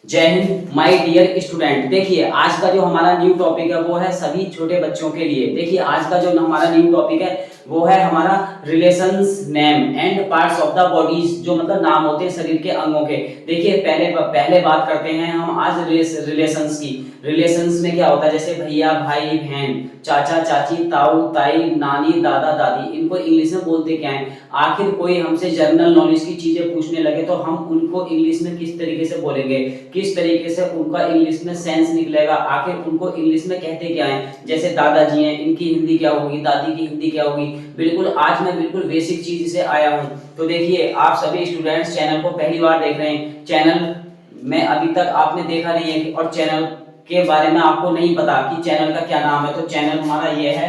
जय Hind my dear student. देखिए आज का जो हमारा न्यू टॉपिक है वो है सभी छोटे बच्चों के लिए। देखिए आज का जो हमारा न्यू टॉपिक है वो है हमारा relations name and parts of the bodies, जो मतलब नाम होते हैं शरीर के अंगों के। देखिए पहले बात करते हैं हम आज रिलेशंस की। रिलेशंस में क्या होता है, जैसे भैया भाई बहन, चाचा चाची, ताऊ ताई, नानी दादा दादी, इनको इंग्लिश में बोलते क्या है। आखिर कोई हमसे जनरल नॉलेज की चीजें पूछने लगे तो हम उनको इंग्लिश में किस तरीके से बोलेंगे, किस तरीके से उनका इंग्लिश में सेंस निकलेगा, आखिर उनको इंग्लिश में कहते क्या है। जैसे दादाजी हैं, इनकी हिंदी क्या होगी, दादी की हिंदी क्या होगी। बिल्कुल आज मैं बिल्कुल बेसिक चीज से आया हूँ। तो देखिए आप सभी स्टूडेंट्स चैनल को पहली बार देख रहे हैं, चैनल में अभी तक आपने देखा नहीं है और चैनल के बारे में आपको नहीं पता कि चैनल का क्या नाम है, तो चैनल हमारा ये है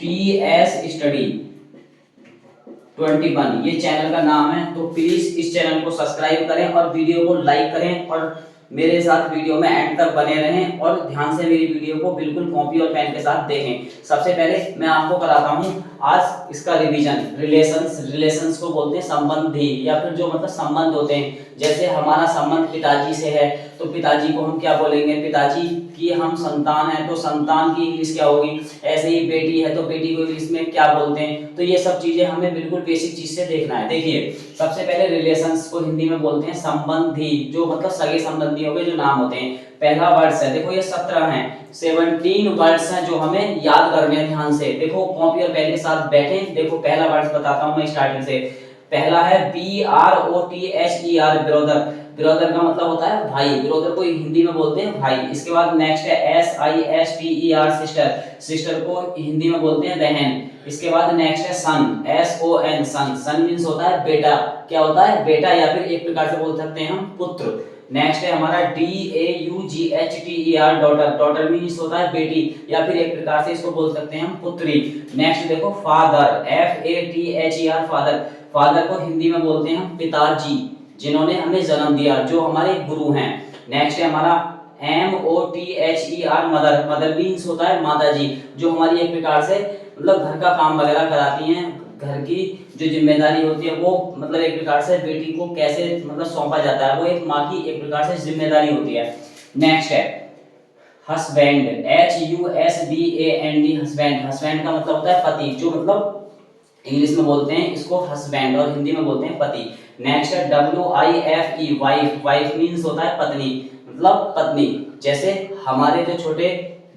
TS स्टडी 21, ये चैनल का नाम है। तो प्लीज इस चैनल को सब्सक्राइब करें और वीडियो को लाइक करें और मेरे साथ वीडियो में एंड तक बने रहें और ध्यान से मेरी वीडियो को बिल्कुल कॉपी और पेन के साथ देखें। सबसे पहले मैं आपको कराता हूं आज इसका रिवीजन। रिलेशंस को बोलते हैं संबंधी या फिर जो मतलब संबंध होते हैं। जैसे हमारा संबंध पिताजी से है तो पिताजी को हम क्या बोलेंगे, पिताजी की हम संतान है तो संतान की इंग्लिश क्या होगी। ऐसे ही बेटी है तो बेटी को इंग्लिश में क्या बोलते हैं। तो ये सब चीजें हमें बिल्कुल बेसिक चीज से देखना है। देखिए सबसे पहले रिलेशंस को हिंदी में बोलते हैं संबंधी, जो मतलब सगे संबंधियों के जो नाम होते हैं। पहला वर्ड्स है, देखो ये 17 हैं, 17 वर्ड्स हैं जो हमें याद करने हैं ध्यान से। देखो कॉपी और पेन के साथ बैठे। देखो पहला वर्ड्स बताता हूं मैं स्टार्टिंग से। पहला है BROTHER, ब्रदर। ब्रदर का मतलब होता है भाई, ब्रदर को हिंदी में बोलते हैं भाई। इसके बाद नेक्स्ट है SISTER, सिस्टर। सिस्टर को हिंदी में बोलते हैं बहन। इसके बाद नेक्स्ट है सन, SON, सन। सन मींस होता है बेटा, क्या होता है बेटा, या फिर एक प्रकार से बोल सकते हैं हम पुत्र। नेक्स्ट है हमारा DAUGHTER, डॉटर। डॉटर मींस होता है बेटी या फिर एक प्रकार से इसको बोल सकते हैं हम पुत्री। नेक्स्ट देखो फादर, FATHER, फादर। फादर को हिंदी में बोलते हैं हम पिताजी, जिन्होंने हमें जन्म दिया, जो हमारे गुरु हैं। नेक्स्ट है हमारा MOTHER, मदर। मदर मींस होता है माताजी, जो हमारी एक प्रकार से मतलब घर का काम वगैरह कराती हैं। घर की जो जिम्मेदारी होती है वो मतलब एक प्रकार से बेटी को कैसे मतलब सौंपा जाता है, वो एक माँ की एक प्रकार से जिम्मेदारी होती है। नेक्स्ट है हस्बैंड, HUSBAND, हस्बैंड। हस्बैंड का मतलब होता है पति, जो मतलब इंग्लिश में बोलते हैं इसको हस्बैंड और हिंदी में बोलते हैं पति। नेक्स्ट है WIFE, वाइफ। वाइफ मींस होता है पत्नी, मतलब पत्नी। जैसे हमारे जो छोटे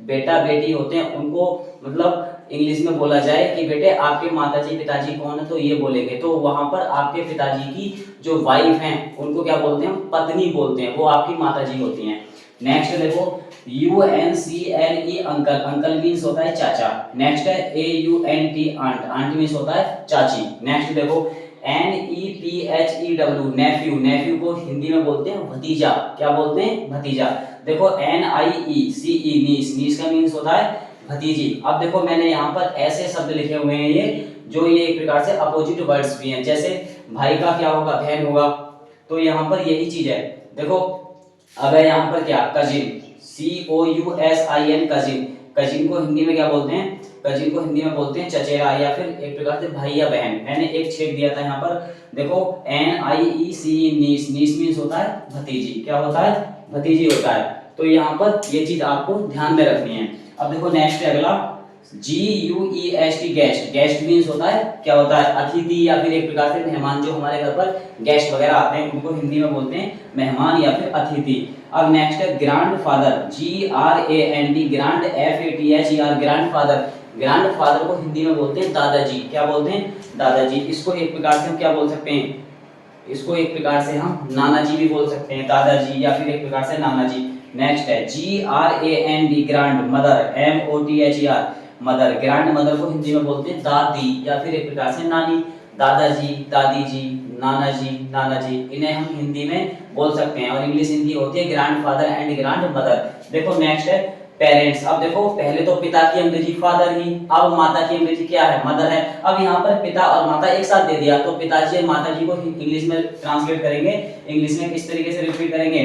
बेटा बेटी होते हैं उनको मतलब इंग्लिश में बोला जाए कि बेटे आपके माताजी पिताजी कौन है, तो ये बोलेंगे तो वहां पर आपके पिताजी की जो वाइफ हैं उनको क्या बोलते हैं, पत्नी बोलते हैं, वो आपकी माताजी होती हैं। नेक्स्ट देखो UNCLE, अंकल। अंकल मींस होता है चाचा। नेक्स्ट है AUNT, आंट। आंट मींस होता है चाची। नेक्स्ट देखो NEPHEW, नेफ्यू। नेफ्यू को हिंदी में बोलते हैं भतीजा, क्या बोलते हैं भतीजा। देखो NIECE, नीस। नीस का मींस होता है भतीजी। अब देखो मैंने यहाँ पर ऐसे शब्द लिखे हुए हैं ये, जो ये एक प्रकार से अपोजिट वर्ड्स भी हैं। जैसे भाई का क्या होगा, बहन होगा, तो यहाँ पर यही चीज है। देखो अब है यहाँ पर क्या, कजिन, COUSIN, कजिन। कजिन को हिंदी में क्या बोलते हैं, कजिन को हिंदी में बोलते हैं चचेरा या फिर एक प्रकार से भाई या बहन। मैंने एक छेद दिया था यहाँ पर, देखो NIECE, नीस। नीस मींस होता है भतीजी, क्या होता है भतीजी होता है। तो यहाँ पर ये चीज आपको ध्यान में रखनी है। अब देखो नेक्स्ट है अगला GUEST, गेस्ट। गेस्ट मींस होता है क्या होता है अतिथि या फिर एक प्रकार से मेहमान। जो हमारे घर पर गेस्ट वगैरह आते हैं उनको हिंदी में बोलते हैं मेहमान या फिर अतिथि। अब नेक्स्ट है grand father, GRAND, grand FATHER, grand father. Grand father को हिंदी में बोलते हैं दादाजी, क्या बोलते हैं दादाजी। इसको एक प्रकार से हम क्या बोल सकते हैं, इसको एक प्रकार से हम नाना जी भी बोल सकते हैं, दादाजी या फिर एक प्रकार से नाना जी। नेक्स्ट है GRAND, grand mother, MOTHER, mother. Grand mother को हिंदी में बोलते हैं दादी या फिर एक प्रकार से नानी। दादाजी, दादी जी, नाना जी, नाना जी, इन्हें हम हिंदी में बोल सकते हैं और इंग्लिश हिंदी होती है grand father and grand mother. देखो नेक्स्ट है पेरेंट्स। अब देखो पहले तो पिता की अंग्रेजी फादर ही, अब माता की अंग्रेजी क्या है, मदर है। अब यहाँ पर पिता और माता एक साथ दे दिया तो पिताजी और माताजी को इंग्लिश में ट्रांसलेट करेंगे। इंग्लिश में किस तरीके से रिपीट करेंगे,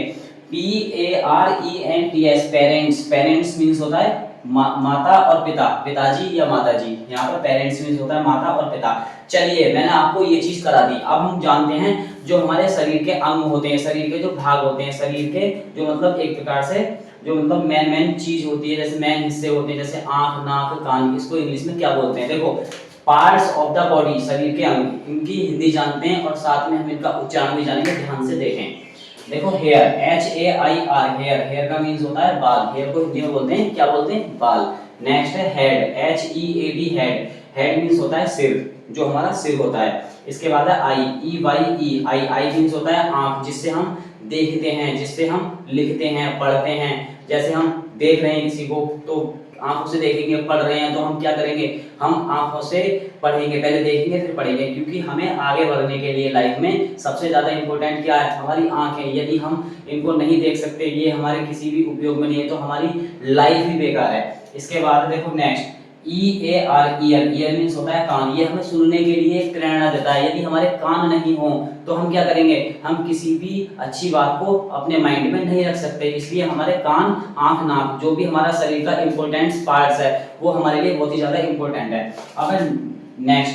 PARENTS, पेरेंट्स। पेरेंट्स मींस होता है माता और पिता, पिताजी या माताजी, यहाँ पर पेरेंट्स मीन्स होता है माता और पिता। चलिए मैंने आपको ये चीज करा दी। अब हम जानते हैं जो हमारे शरीर के अंग होते हैं, शरीर के जो भाग होते हैं, शरीर के जो मतलब एक प्रकार से जो मतलब मेन चीज होती है, जैसे मेन हिस्से होते हैं, जैसे आंख, नाक, कान, इसको इंग्लिश में क्या बोलते हैं? देखो पार्ट्स ऑफ द बॉडी, शरीर के अंग, इनकी हिंदी जानते हैं और साथ में हम इनका उच्चारण भी जानेंगे, ध्यान से देखें। देखो हेयर, HAIR, हेयर, हेयर का मीन्स होता है बाल, हेयर को हिंदी में बोलते हैं क्या बोलते हैं? बाल। नेक्स्ट है head, HEAD, head, head means होता है सिर, जो हमारा सिर होता है। इसके बाद है आई, EYE, आई मीन्स होता है आंख, जिससे हम देखते हैं, जिससे हम लिखते हैं, पढ़ते हैं। जैसे हम देख रहे हैं किसी को तो आंखों से देखेंगे, पढ़ रहे हैं तो हम क्या करेंगे? हम आंखों से पढ़ेंगे, पहले देखेंगे फिर पढ़ेंगे, क्योंकि हमें आगे बढ़ने के लिए लाइफ में सबसे ज्यादा इंपॉर्टेंट क्या है? हमारी आंखें। यदि हम इनको नहीं देख सकते, ये हमारे किसी भी उपयोग में नहीं है, तो हमारी लाइफ ही बेकार है। इसके बाद देखो next EAR, year, year means होता है कान, ये हमें सुनने के लिए प्रेरणा देता है। यदि हमारे कान नहीं हो तो हम क्या करेंगे? हम किसी भी अच्छी बात को अपने माइंड में नहीं रख सकते, इसलिए हमारे कान, आंख, नाक, जो भी हमारा शरीर का इंपॉर्टेंट पार्ट्स है, वो हमारे लिए बहुत ही ज्यादा इंपॉर्टेंट है। अब next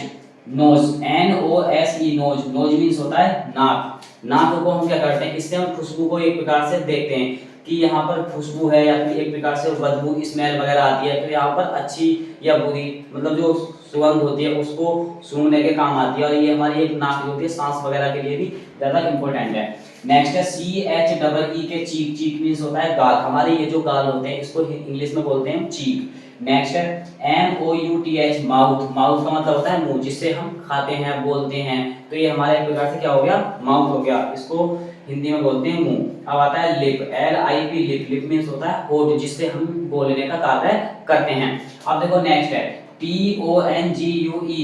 nose, NOSE, nose, nose means होता है नाक। नाक को हम क्या करते हैं? इससे हम खुशबू को एक प्रकार से देखते हैं कि यहाँ पर खुशबू है या फिर एक प्रकार से बदबू, स्मेल वगैरह आती है, तो यहाँ पर अच्छी या बुरी मतलब जो सुगंध होती है उसको सूंघने के काम आती है, और ये हमारी एक नाक जो होती है सांस वगैरह के लिए भी ज्यादा इंपॉर्टेंट है। नेक्स्ट है CHEE के चीक, चीक मीन्स होता है गाल, हमारे ये जो गाल होते हैं इसको इंग्लिश में बोलते हैं चीक। नेक्स्ट है MOUTH, माउथ, माउथ का मतलब होता है मुंह, जिससे हम खाते हैं, बोलते हैं, तो ये हमारे एक प्रकार से क्या हो गया? माउथ हो गया, इसको हिंदी में बोलते हैं मुंह। अब आता है lip, LIP, lip, lip means होता है होठ, जिससे हम बोलने का कार्य करते हैं। अब देखो नेक्स्ट है TONGUE,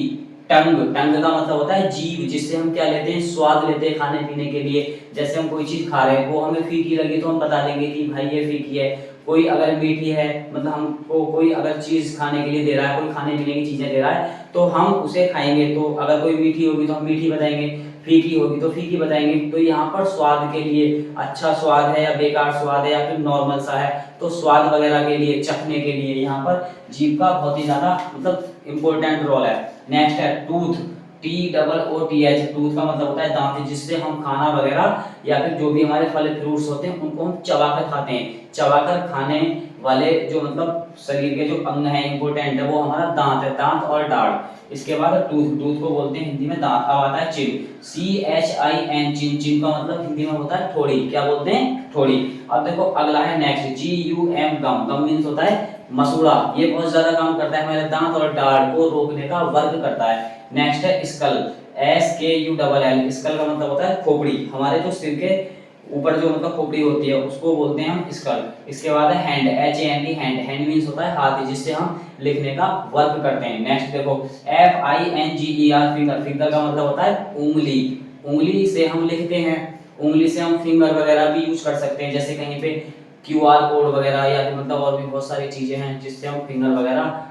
टंग, टंग का मतलब होता है जीभ, जिससे हम क्या लेते हैं? स्वाद लेते हैं खाने पीने के लिए। जैसे हम कोई चीज खा रहे हैं, वो हमें फीकी लगी तो हम बता देंगे कि भाई ये फीकी है। कोई अगर मीठी है, मतलब हमको कोई अगर चीज खाने के लिए दे रहा है, कोई खाने पीने की चीजें दे रहा है, तो हम उसे खाएंगे। तो अगर कोई मीठी होगी तो हम मीठी बताएंगे, फीकी होगी तो फीकी बताएंगे। तो यहाँ पर स्वाद के लिए, अच्छा स्वाद है या बेकार स्वाद है या फिर नॉर्मल सा है, तो स्वाद वगैरह के लिए, चखने के लिए यहाँ पर जीभ का बहुत ही ज्यादा मतलब इंपॉर्टेंट रोल है। नेक्स्ट है टूथ, TOOTH, टूथ का मतलब होता है दांत, जिससे हम खाना वगैरह या फिर जो भी हमारे फल फ्रूट्स होते हैं उनको हम चबाकर खाते हैं। चबाकर खाने वाले जो मतलब शरीर के जो अंग हैं इंपॉर्टेंट है, वो हमारा दांत है, दांत और दाढ़। इसके बाद टूथ, टूथ को बोलते हैं हिंदी में दांत। अब आता है चिन, CHIN, चिन, चिन का मतलब हिंदी में होता है ठोड़ी, क्या बोलते हैं? ठोड़ी। अब देखो अगला है नेक्स्ट GUM, गम, गम मीन्स होता है मसूड़ा, ये बहुत ज्यादा काम करता है हमारे दांत और दाढ़ को रोकने का वर्क करता है। नेक्स्ट है स्कल, SKULL, स्कल का मतलब होता है खोपड़ी, हमारे जो सिर के ऊपर जो मतलब खोपड़ी होती है उसको बोलते हैं हम स्कल। इसके बाद है hand, HAND, hand, hand means होता है हाथ, जिससे हम लिखने का वर्क करते हैं। नेक्स्ट देखो FINGER, फिंगर, फिंगर का मतलब होता है उंगली, उंगली से हम लिखते हैं, उंगली से हम फिंगर वगैरह भी यूज कर सकते हैं, जैसे कहीं पे QR कोड वगैरह या फिर मतलब और भी बहुत सारी चीजें हैं जिससे हम फिंगर वगैरह,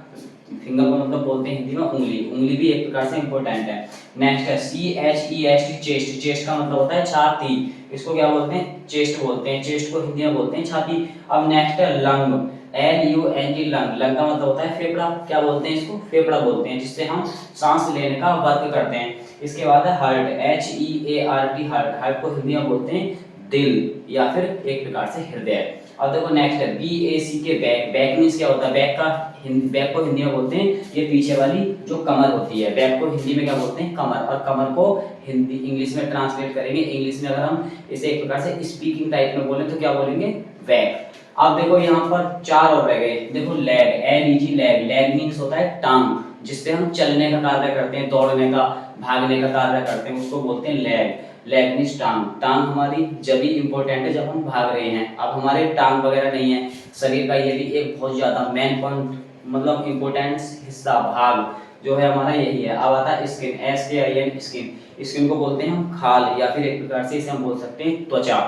फिंगर को मतलब बोलते हैं हिंदी में उंगली, उंगली भी एक प्रकार से इंपॉर्टेंट है। नेक्स्ट है CHEST, चेस्ट, चेस्ट का मतलब होता है छाती, इसको क्या बोलते हैं? चेस्ट बोलते हैं, चेस्ट को हिंदी में बोलते हैं छाती। अब नेक्स्ट है लंग, LUNG, लंग, लंग का मतलब होता है फेफड़ा, क्या बोलते हैं इसको? फेफड़ा बोलते हैं, जिससे हम सांस लेने का वर्क करते हैं। इसके बाद है हार्ट, HEART, हार्ट, हार्ट को हिंदी में बोलते हैं दिल या फिर एक प्रकार से हृदय। अब देखो नेक्स्ट है BACK, बैक, बैक मीन्स क्या होता है? बैक का बैक को हिंदी में बोलते हैं ये पीछे वाली जो कमर होती है, बैक को हिंदी में क्या बोलते हैं? कमर। और कमर को हिंदी इंग्लिश में ट्रांसलेट करेंगे, इंग्लिश में अगर हम इसे एक प्रकार से स्पीकिंग टाइप में बोले तो क्या बोलेंगे? बैक। अब देखो यहाँ पर चार और रह गए, देखो leg, LEG, leg, leg means होता है टांग, जिससे हम चलने का कार्य करते हैं, दौड़ने का, भागने का कार्य करते हैं, उसको बोलते हैं लेग। लेग मीन्स टांग, टांग हमारी जब भी इंपॉर्टेंट है जब हम भाग रहे हैं। अब हमारे टांग वगैरह नहीं है शरीर का, ये भी एक बहुत ज्यादा मेन पॉइंट मतलब इंपॉर्टेंट हिस्सा, भाग जो है हमारा यही है। अब आता है स्किन, SKIN, स्किन, स्किन को बोलते हैं हम खाल या फिर एक प्रकार से इसे हम बोल सकते हैं त्वचा।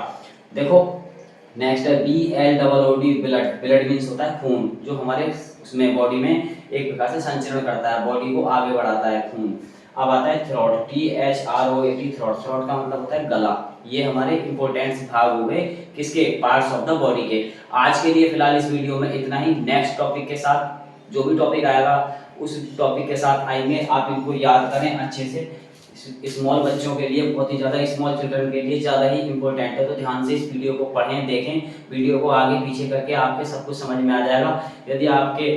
देखो नेक्स्ट है BLOOD, ब्लड, ब्लड मीन्स होता है खून, जो हमारे उसमें बॉडी में एक प्रकार से संचरण करता है, बॉडी को आगे बढ़ाता है खून। अब आता है थ्रोट, THROAT, थ्रोट। थ्रोट का मतलब होता है गला। ये हमारे इंपॉर्टेंट भाग हो गए किसके, पार्ट्स ऑफ द बॉडी के। आज के लिए फिलहाल इस वीडियो में इतना ही। नेक्स्ट टॉपिक के साथ, जो भी टॉपिक आएगा उस टॉपिक के साथ आएंगे। आप इनको याद करें अच्छे से। स्मॉल बच्चों के लिए बहुत ही ज़्यादा, स्मॉल चिल्ड्रन के लिए ज़्यादा ही इंपॉर्टेंट है, तो ध्यान से इस वीडियो को पढ़ें, देखें। वीडियो को आगे पीछे करके आपके सब कुछ समझ में आ जाएगा। यदि आपके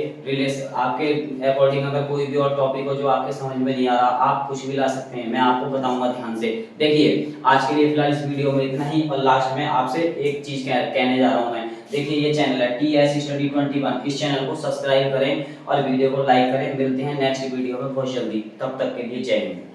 अकॉर्डिंग अगर कोई भी और टॉपिक हो जो आपके समझ में नहीं आ रहा, आप कुछ भी ला सकते हैं, मैं आपको बताऊंगा ध्यान से। देखिए आज के लिए फिलहाल इस वीडियो में इतना ही। और लास्ट में आपसे एक चीज़ कहने जा रहा हूँ मैं। देखिए ये चैनल है TS Study 21, इस चैनल को सब्सक्राइब करें और वीडियो को लाइक करें। मिलते हैं नेक्स्ट वीडियो में बहुत जल्दी, तब तक के लिए जय हिंद।